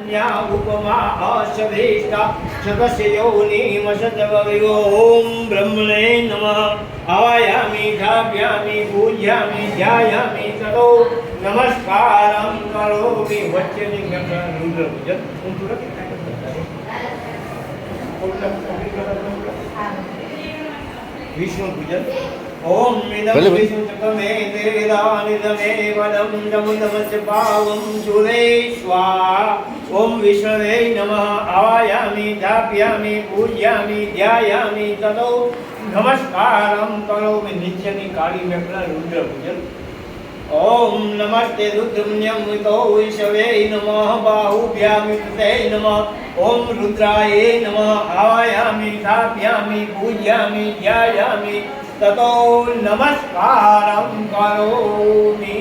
अन्या उपमा अशभीष्टा शतस्य योनिमशतवयो ओम ब्रह्मणे नमः आवायामि धाव्यामि पूज्यामि ध्यायामि ततो नमस्कारं करोमि वच्चे रुद्र पूजन विष्णु पूजन ओम मिदं विष्णुचक्रमे देदानिदमे वदं नमोनमस्य पावं सुरेश्वा ओम विष्णवे नमः आवायामि धाप्यामि पूज्यामि ध्यायामि ततो नमस्कारं करोमि नित्यनि काली व्यग्र रुद्र पूजन ओम नमस्ते रुद्रम्यं वितो विषवे नमः बाहुभ्यां ते नमः ओम रुद्राय नमः आवायामि धाप्यामि पूज्यामि ध्यायामि ततो नमस्कारं करोमि